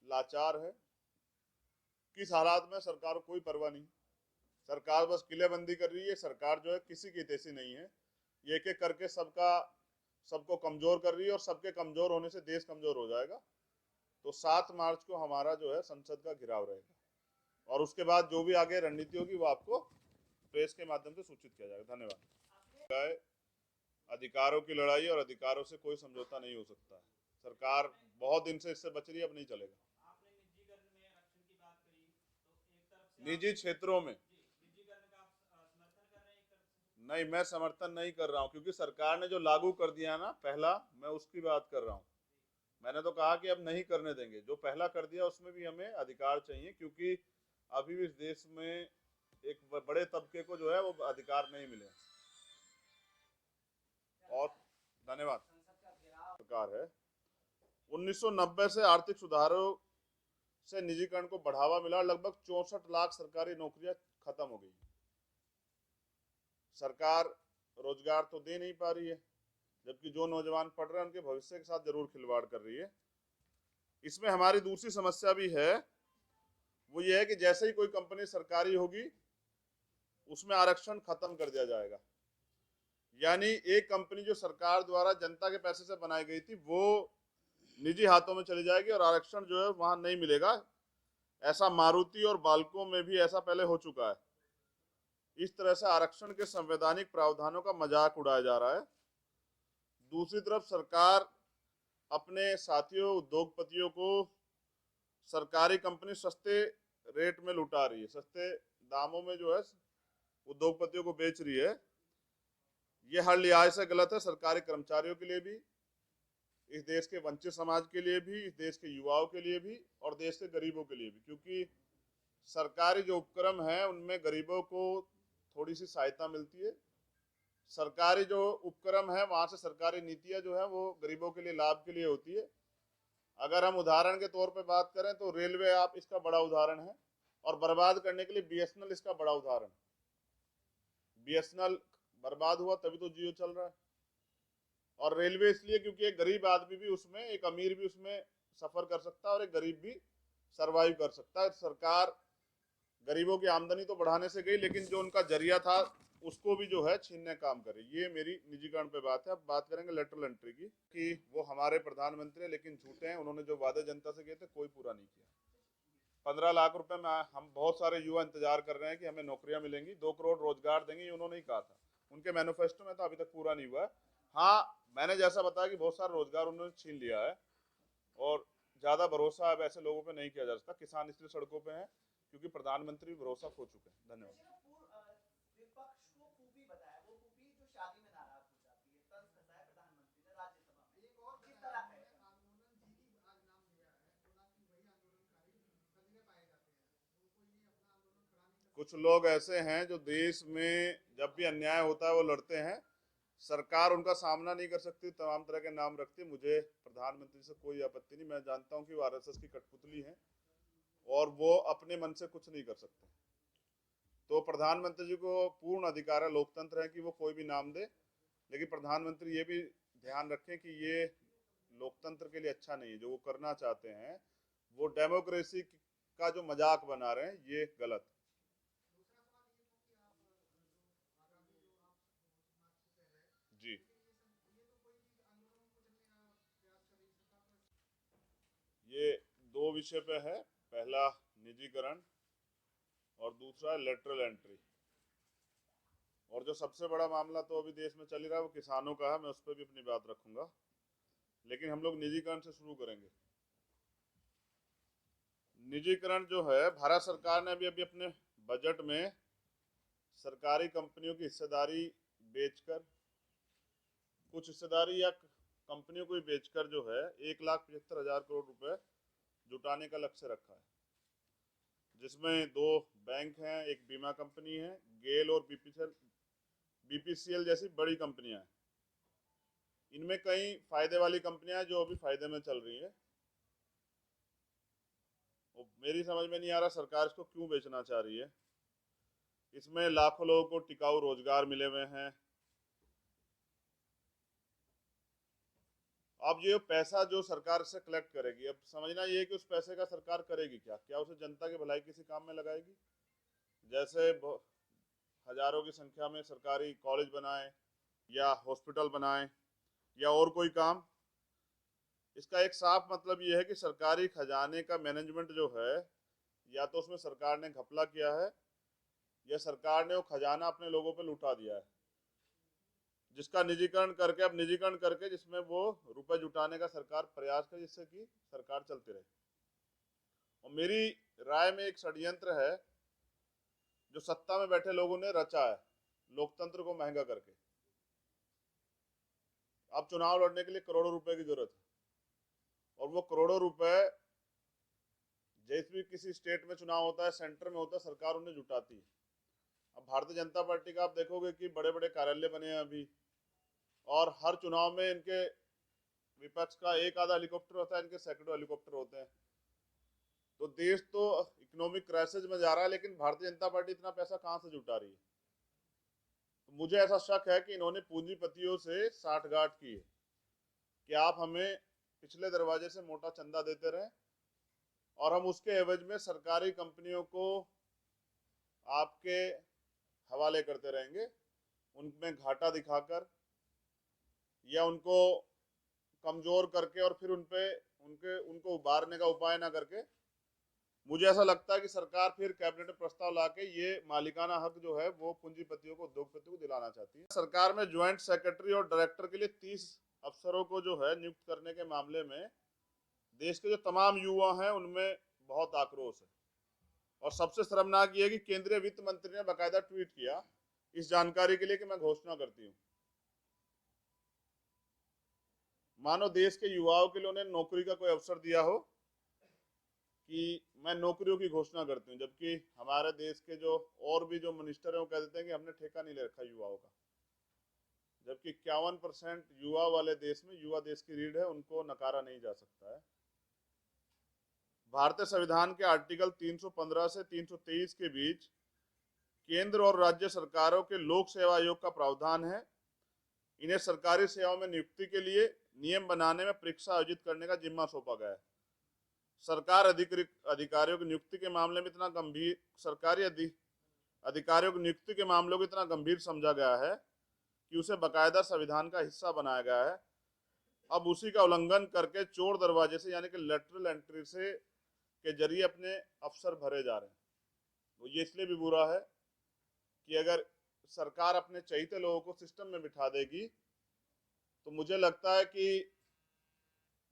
लाचार है। किस हालात में सरकार को कोई परवाह नहीं, सरकार बस किलेबंदी कर रही है। सरकार जो है किसी की हितैषी नहीं है, ये एक एक करके सबको कमजोर कर रही है और सबके कमजोर होने से देश कमजोर हो जाएगा। तो 7 मार्च को हमारा जो है संसद का घेराव रहेगा और उसके बाद जो भी आगे रणनीति होगी वो आपको प्रेस के माध्यम से सूचित किया जाएगा। धन्यवाद। अधिकारों की लड़ाई और अधिकारों से कोई समझौता नहीं हो सकता है। सरकार बहुत दिन से इससे बच रही है, अब नहीं चलेगा। निजी क्षेत्रों में नहीं, मैं समर्थन नहीं कर रहा हूं, क्योंकि सरकार ने जो लागू कर दिया ना पहला, मैं उसकी बात कर रहा हूं। मैंने तो कहा कि अब नहीं करने देंगे, जो पहला कर दिया उसमें भी हमें अधिकार चाहिए, क्योंकि अभी भी इस देश में एक बड़े तबके को जो है वो अधिकार नहीं मिले। और धन्यवाद। सरकार है 1990 से आर्थिक सुधारों से निजीकरण को बढ़ावा मिला, लगभग 64 लाख सरकारी नौकरियां खत्म हो गई। सरकार रोजगार तो दे नहीं पा रही है, जबकि जो नौजवान पढ़ रहे हैं उनके भविष्य के साथ जरूर खिलवाड़ कर रही है। इसमें हमारी दूसरी समस्या भी है, वो ये है कि जैसे ही कोई कंपनी सरकारी होगी उसमें आरक्षण खत्म कर दिया जाएगा। यानी एक कंपनी जो सरकार द्वारा जनता के पैसे से बनाई गई थी वो निजी हाथों में चली जाएगी और आरक्षण जो है वहां नहीं मिलेगा। ऐसा मारुति और बाल्को में भी ऐसा पहले हो चुका है। इस तरह से आरक्षण के संवैधानिक प्रावधानों का मजाक उड़ाया जा रहा है। दूसरी तरफ सरकार अपने साथियों उद्योगपतियों को सरकारी कंपनी सस्ते रेट में लुटा रही है, सस्ते दामों में जो है उद्योगपतियों को बेच रही है। यह हर लिहाज से गलत है, सरकारी कर्मचारियों के लिए भी, इस देश के वंचित समाज के लिए भी, इस देश के युवाओं के लिए भी और देश के गरीबों के लिए भी, क्योंकि सरकारी जो उपक्रम है उनमें गरीबों को थोड़ी सी सहायता मिलती है। सरकारी जो उपक्रम है वहां से सरकारी नीतियां जो है वो गरीबों के लिए लाभ के लिए होती है। अगर हम उदाहरण के तौर पे बात करें तो रेलवे आप इसका बड़ा उदाहरण है, और बर्बाद करने के लिए बीएसएनएल इसका बड़ा उदाहरण। बीएसएनएल बर्बाद हुआ तभी तो जियो चल रहा है, और रेलवे इसलिए क्योंकि एक गरीब आदमी भी उसमें, एक अमीर भी उसमें सफर कर सकता है और एक गरीब भी सरवाइव कर सकता है। सरकार गरीबों की आमदनी तो बढ़ाने से गई, लेकिन जो उनका जरिया था उसको भी जो है छीनने काम करे। ये मेरी निजीकरण पे बात है। अब बात करेंगे लेटरल एंट्री की, कि वो हमारे प्रधानमंत्री है लेकिन झूठे हैं। उन्होंने जो वादे जनता से किए थे कोई पूरा नहीं किया। 15 लाख रुपए में हम बहुत सारे युवा इंतजार कर रहे हैं कि हमें नौकरियां मिलेंगी, 2 करोड़ रोजगार देंगे, उन्होंने ही कहा था। उनके मैनिफेस्टो में तो अभी तक पूरा नहीं हुआ है। हाँ, मैंने जैसा बताया कि बहुत सारा रोजगार उन्होंने छीन लिया है, और ज्यादा भरोसा अब ऐसे लोगों पे नहीं किया जा सकता। किसान इसलिए सड़कों पे हैं क्योंकि प्रधानमंत्री भरोसा खो चुके हैं। धन्यवाद। कुछ लोग ऐसे हैं जो देश में जब भी अन्याय होता है वो लड़ते हैं, सरकार उनका सामना नहीं कर सकती, तमाम तरह के नाम रखती है। मुझे प्रधानमंत्री से कोई आपत्ति नहीं, मैं जानता हूं कि वो आरएसएस की कठपुतली हैं और वो अपने मन से कुछ नहीं कर सकते। तो प्रधानमंत्री जी को पूर्ण अधिकार है, लोकतंत्र है, कि वो कोई भी नाम दे, लेकिन प्रधानमंत्री ये भी ध्यान रखें कि ये लोकतंत्र के लिए अच्छा नहीं है। जो वो करना चाहते हैं, वो डेमोक्रेसी का जो मजाक बना रहे हैं, ये गलत। जी, ये 2 विषय पे है, पहला निजीकरण और दूसरा लेटरल एंट्री। और जो सबसे बड़ा मामला तो अभी देश में चल ही रहा है वो किसानों का है, मैं उस पर भी अपनी बात रखूंगा, लेकिन हम लोग निजीकरण से शुरू करेंगे। निजीकरण जो है, भारत सरकार ने अभी अभी अपने बजट में सरकारी कंपनियों की हिस्सेदारी बेचकर, कुछ हिस्सेदारी या कंपनियों को भी बेचकर जो है 1,75,000 करोड़ रुपए जुटाने का लक्ष्य रखा है, जिसमें 2 बैंक हैं, एक बीमा कंपनी है, गेल और बीपीसीएल जैसी बड़ी कंपनियां हैं। इनमें कई फायदे वाली कंपनियां हैं जो अभी फायदे में चल रही है। मेरी समझ में नहीं आ रहा सरकार इसको क्यों बेचना चाह रही है। इसमें लाखों लोगों को टिकाऊ रोजगार मिले हुए हैं। अब ये पैसा जो सरकार से कलेक्ट करेगी, अब समझना ये है कि उस पैसे का सरकार करेगी क्या? क्या उसे जनता की भलाई किसी काम में लगाएगी? जैसे हजारों की संख्या में सरकारी कॉलेज बनाए या हॉस्पिटल बनाए या और कोई काम, इसका एक साफ मतलब ये है कि सरकारी खजाने का मैनेजमेंट जो है, या तो उसमें सरकार ने घपला किया है या सरकार ने वो खजाना अपने लोगों पे लुटा दिया है, जिसका निजीकरण करके, अब निजीकरण करके जिसमें वो रुपए जुटाने का सरकार प्रयास करे, जिससे कि सरकार चलती रहे। और मेरी राय में एक षड्यंत्र है जो सत्ता में बैठे लोगों ने रचा है, लोकतंत्र को महंगा करके। अब चुनाव लड़ने के लिए करोड़ों रुपए की जरूरत है, और वो करोड़ों रुपए जैसे भी किसी स्टेट में चुनाव होता है, सेंटर में होता है, सरकार उन्हें जुटाती है। अब भारतीय जनता पार्टी का आप देखोगे कि बड़े बड़े कार्यालय बने हैं अभी, और हर चुनाव में इनके विपक्ष का एक आधा हेलीकॉप्टर होता है, इनके सैकड़ों हेलीकॉप्टर होते हैं। तो देश तो इकोनॉमिक क्राइसिस में जा रहा है, लेकिन भारतीय जनता पार्टी इतना पैसा कहाँ से जुटा रही है? तो मुझे ऐसा शक है कि इन्होंने पूंजीपतियों से साठगांठ की है कि आप हमें पिछले दरवाजे से मोटा चंदा देते रहें और हम उसके एवज में सरकारी कंपनियों को आपके हवाले करते रहेंगे, उनमें घाटा दिखाकर या उनको कमजोर करके और फिर उनको उबारने का उपाय ना करके। मुझे ऐसा लगता है कि सरकार फिर कैबिनेट में प्रस्ताव लाके ये मालिकाना हक जो है वो पूंजीपतियों को, उद्योगपतियों को दिलाना चाहती है। सरकार में ज्वाइंट सेक्रेटरी और डायरेक्टर के लिए 30 अफसरों को जो है नियुक्त करने के मामले में देश के जो तमाम युवा हैं उनमें बहुत आक्रोश है। और सबसे शर्मनाक ये है कि केंद्रीय वित्त मंत्री ने बाकायदा ट्वीट किया इस जानकारी के लिए कि मैं घोषणा करती हूँ। मानो देश के युवाओं के लिए उन्हें नौकरी का कोई अवसर दिया हो कि मैं नौकरियों की घोषणा करती हूँ, जबकि हमारे देश के जो और भी जो मिनिस्टर हैं वो कह देते हैं कि हमने ठेका नहीं ले रखा युवाओं का, जबकि 51% युवा वाले देश में, युवा देश की रीढ़ है, उनको नकारा नहीं जा सकता है। भारतीय संविधान के आर्टिकल 315 से 323 के बीच केंद्र और राज्य सरकारों के लोक सेवा आयोग का प्रावधान है। इन्हें सरकारी सेवाओं में नियुक्ति के लिए नियम बनाने में परीक्षा आयोजित करने का जिम्मा सौंपा गया है। सरकार अधिकारियों की नियुक्ति के मामले में इतना गंभीर सरकारी अधिकारियों की नियुक्ति के मामलों को इतना गंभीर समझा गया है कि उसे बाकायदा संविधान का हिस्सा बनाया गया है। अब उसी का उल्लंघन करके चोर दरवाजे से, यानी कि लेटरल एंट्री से के जरिए अपने अफसर भरे जा रहे हैं। तो ये इसलिए भी बुरा है कि अगर सरकार अपने चहेते लोगों को सिस्टम में बिठा देगी तो मुझे लगता है कि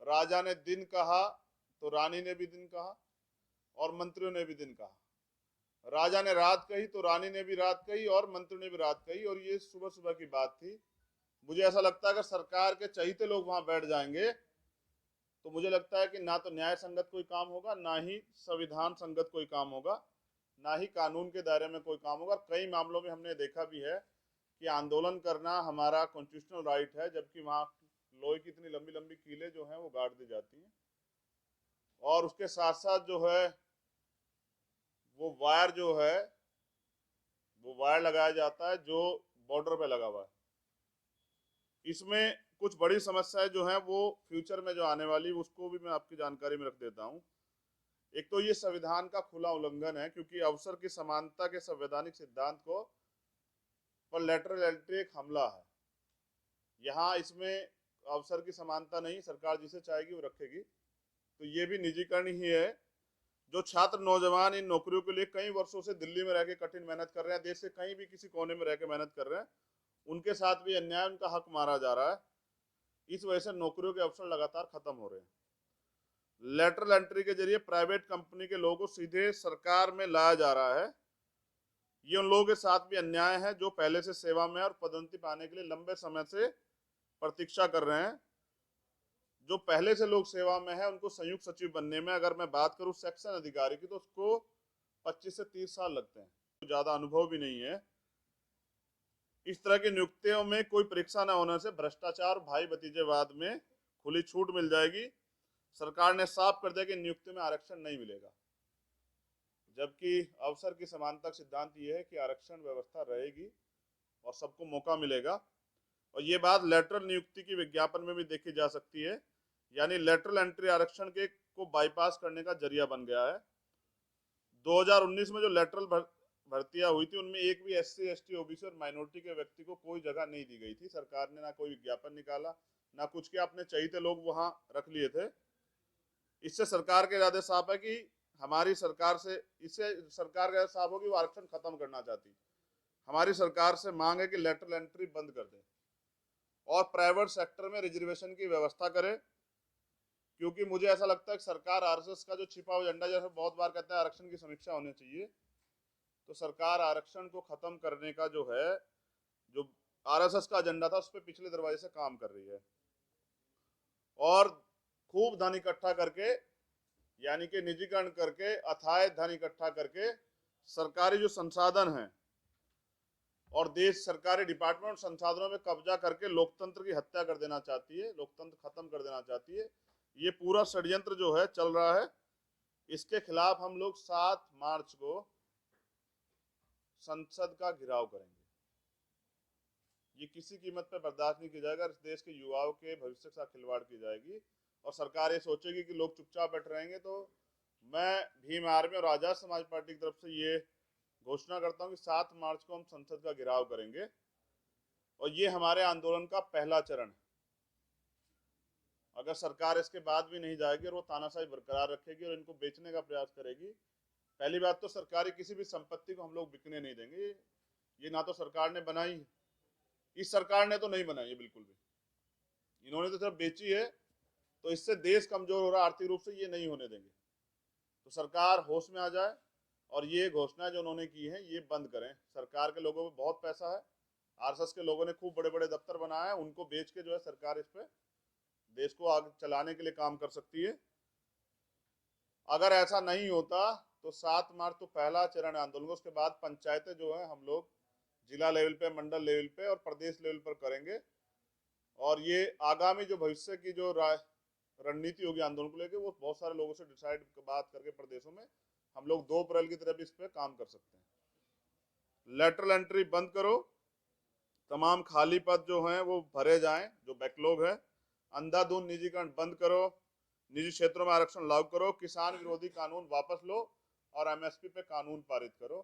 राजा ने दिन कहा तो रानी ने भी दिन कहा और मंत्रियों ने भी दिन कहा। राजा ने रात कही तो रानी ने भी रात कही और मंत्री ने भी रात कही, और ये सुबह सुबह की बात थी। मुझे ऐसा लगता है अगर सरकार के चहेते लोग वहां बैठ जाएंगे तो मुझे लगता है कि ना तो न्याय संगत कोई काम होगा, ना ही संविधान संगत कोई काम होगा, ना ही कानून के दायरे में कोई काम होगा। कई मामलों में हमने देखा भी है कि आंदोलन करना हमारा कॉन्स्टिट्यूशनल राइट है, जबकि वहां लोहे की इतनी लंबी लंबी कीलें जो हैं वो गाड़ दी जाती हैं, और उसके साथ साथ जो है वो वायर लगाया जाता है जो बॉर्डर पे लगा हुआ है। इसमें कुछ बड़ी समस्याएं जो हैं वो फ्यूचर में जो आने वाली, उसको भी मैं आपकी जानकारी में रख देता हूं। एक तो ये संविधान का खुला उल्लंघन है, क्योंकि अवसर की समानता के संवैधानिक सिद्धांत को पर लेटरल एंट्री एक हमला है। यहाँ इसमें अवसर की समानता नहीं, सरकार जिसे चाहेगी वो रखेगी। तो ये भी निजीकरण ही है। जो छात्र नौजवान इन नौकरियों के लिए कई वर्षों से दिल्ली में रह के कठिन मेहनत कर रहे हैं, देश के कहीं भी किसी कोने में रह के मेहनत कर रहे हैं, उनके साथ भी अन्याय, उनका हक मारा जा रहा है। इस वजह से नौकरियों के अवसर लगातार खत्म हो रहे हैं। लेटरल एंट्री के जरिए प्राइवेट कंपनी के लोगों को सीधे सरकार में लाया जा रहा है। ये उन लोगों के साथ भी अन्याय है जो पहले से सेवा में और पदोन्नति पाने के लिए लंबे समय से प्रतीक्षा कर रहे हैं। जो पहले से लोग सेवा में है उनको संयुक्त सचिव बनने में, अगर मैं बात करूं सेक्शन अधिकारी की, तो उसको 25 से 30 साल लगते हैं, तो ज्यादा अनुभव भी नहीं है। इस तरह की नियुक्तियों में कोई परीक्षा न होने से भ्रष्टाचार, भाई भतीजेवाद में खुली छूट मिल जाएगी। सरकार ने साफ कर दिया कि नियुक्ति में आरक्षण नहीं मिलेगा, जबकि अवसर की समानता सिद्धांत यह है कि आरक्षण व्यवस्था रहेगी और सबको मौका मिलेगा। और ये बात लेटरल नियुक्ति की विज्ञापन में भी देखी जा सकती है, यानी लेटरल एंट्री आरक्षण के को बाईपास करने का जरिया बन गया है। 2019 में जो लेटरल भर्तियां हुई थी उनमें एक भी SC ST OBC और माइनॉरिटी के व्यक्ति को कोई जगह नहीं दी गई थी। सरकार ने ना कोई विज्ञापन निकाला, ना कुछ किया, अपने चहीते लोग वहां रख लिए थे। इससे सरकार के इरादे साफ है कि हमारी सरकार से, इससे सरकार का साफ हो कि वो आरक्षण खत्म करना चाहती। हमारी सरकार से मांग है कि लेटरल एंट्री बंद कर दे और प्राइवेट सेक्टर में रिजर्वेशन की व्यवस्था करे, क्योंकि मुझे ऐसा लगता है कि सरकार RSS का जो छिपा हुआ एजेंडा, जैसे बहुत बार कहते हैं आरक्षण की समीक्षा होनी चाहिए, तो सरकार आरक्षण को खत्म करने का जो है, जो RSS का एजेंडा था, उस पर पिछले दरवाजे से काम कर रही है और खूब धन इकट्ठा करके, यानी कि निजीकरण करके, अथाह धन इकट्ठा करके सरकारी जो संसाधन हैं और देश सरकारी डिपार्टमेंट संसाधनों में कब्जा करके लोकतंत्र की हत्या कर देना चाहती है, लोकतंत्र खत्म कर देना चाहती है। ये पूरा षड्यंत्र जो है चल रहा है, इसके खिलाफ हम लोग 7 मार्च को संसद का घेराव करेंगे। ये किसी कीमत पर बर्दाश्त नहीं किया जाएगा। इस देश के युवाओं के भविष्य के साथ खिलवाड़ की जाएगी और सरकार ये सोचेगी कि लोग चुपचाप बैठ रहेंगे। तो मैं भीम आर्मी और आजाद समाज पार्टी की तरफ से ये घोषणा करता हूं कि 7 मार्च को हम संसद का घेराव करेंगे और ये हमारे आंदोलन का पहला चरण है। अगर सरकार इसके बाद भी नहीं जाएगी और वो तानाशाही बरकरार रखेगी और इनको बेचने का प्रयास करेगी, पहली बात तो सरकारी किसी भी संपत्ति को हम लोग बिकने नहीं देंगे। ये ना तो सरकार ने बनाई है, इस सरकार ने तो नहीं बनाई है बिल्कुल भी, इन्होंने तो सिर्फ बेची है। तो इससे देश कमजोर हो रहा है आर्थिक रूप से, ये नहीं होने देंगे। तो सरकार होश में आ जाए और ये घोषणा जो उन्होंने की है ये बंद करें। सरकार के लोगों में बहुत पैसा है, RSS के लोगों ने खूब बड़े बड़े दफ्तर बनाए हैं, उनको बेच के जो है सरकार इस पे देश को आगे चलाने के लिए काम कर सकती है। अगर ऐसा नहीं होता तो 7 मार्च तो पहला चरण आंदोलन, उसके बाद पंचायतें जो है हम लोग जिला लेवल पे, मंडल लेवल पे और प्रदेश लेवल पर करेंगे। और ये आगामी जो भविष्य की जो रणनीति होगी आंदोलन को लेकर, वो बहुत सारे लोगों से डिसाइड बात करके प्रदेशों में हम लोग 2 अप्रैल की तरफ इस पे काम कर सकते हैं। लेटरल एंट्री बंद करो, तमाम खाली पद जो हैं वो भरे जाएं, जो बैकलॉग है। अंधाधुंध निजीकरण बंद करो, निजी क्षेत्रों में आरक्षण लागू करो, किसान विरोधी कानून वापस लो और MSP पे कानून पारित करो।